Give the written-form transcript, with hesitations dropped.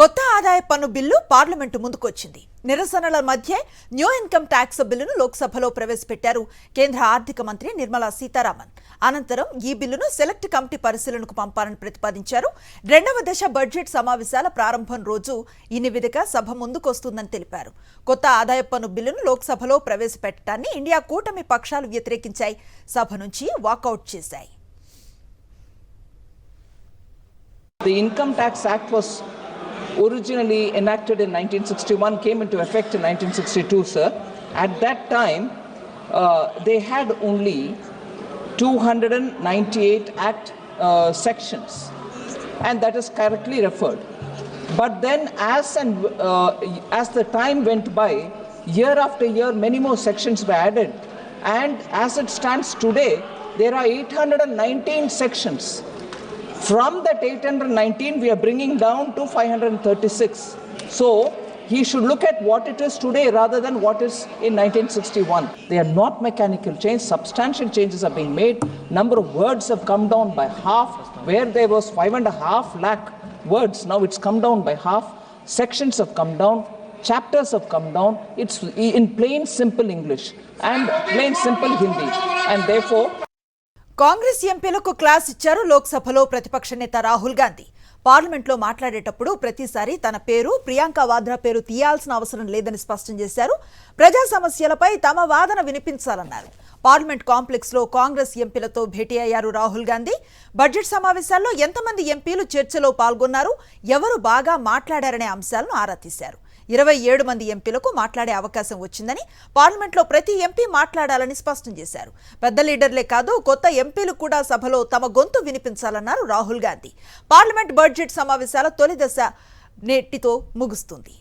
కొత్త ఆదాయ పన్ను బిల్లు పార్లమెంటు ముందుకొచ్చింది. నిరసనల మధ్య న్యూ ఇన్కమ్ ట్యాక్స్ బిల్లును లోక్సభలో ప్రవేశపెట్టారు కేంద్ర ఆర్థిక మంత్రి నిర్మలా సీతారామన్. అనంతరం ఈ బిల్లును సెలెక్ట్ కమిటీ పరిశీలనకు పంపాలని ప్రతిపాదించారు. రెండవ దశ బడ్జెట్ సమావేశాల ప్రారంభం రోజు ఈ నివేదిక సభ ముందుకొస్తుందని తెలిపారు. కొత్త ఆదాయ పన్ను బిల్లును లోక్సభలో ప్రవేశపెట్టడాన్ని ఇండియా కూటమి పక్షాలు వ్యతిరేకించాయి. సభ నుంచి వాకౌట్ చేశాయి. The Income Tax Act was originally enacted in 1961, came into effect in 1962, sir. At that time, they had only 298 Act sections, and that is correctly referred. But then, as the time went by, year after year, many more sections were added, and as it stands today, there are 819 sections. From that 819, we are bringing down to 536. So, he should look at what it is today rather than what is in 1961. They are not mechanical change. Substantial changes are being made. Number of words have come down by half. Where there was 5.5 lakh words, now it's come down by half. Sections have come down. Chapters have come down. It's in plain, simple English and plain, simple Hindi. And therefore, Congress ఎంపీలకు class ఇచ్చారు లోక్సభలో ప్రతిపక్ష నేత రాహుల్ గాంధీ. పార్లమెంట్లో మాట్లాడేటప్పుడు ప్రతిసారి తన పేరు, ప్రియాంక వాద్రా పేరు తీయాల్సిన అవసరం లేదని స్పష్టం చేశారు. ప్రజా సమస్యలపై తమ వాదన వినిపించాలన్నారు. పార్లమెంట్ కాంప్లెక్స్ లో కాంగ్రెస్ ఎంపీలతో భేటీ అయ్యారు రాహుల్ గాంధీ. బడ్జెట్ సమావేశాల్లో ఎంతమంది ఎంపీలు చర్చలో పాల్గొన్నారు, ఎవరు బాగా మాట్లాడారనే అంశాలను ఆరా తీశారు. 27 మంది ఎంపీలకు మాట్లాడే అవకాశం వచ్చిందని, పార్లమెంట్లో ప్రతి ఎంపీ మాట్లాడాలని స్పష్టం చేశారు. పెద్ద లీడర్లే కాదు, కొత్త ఎంపీలు కూడా సభలో తమ గొంతు వినిపించాలన్నారు రాహుల్ గాంధీ. పార్లమెంట్ బడ్జెట్ సమావేశాల తొలి దశ నేటితో ముగుస్తుంది.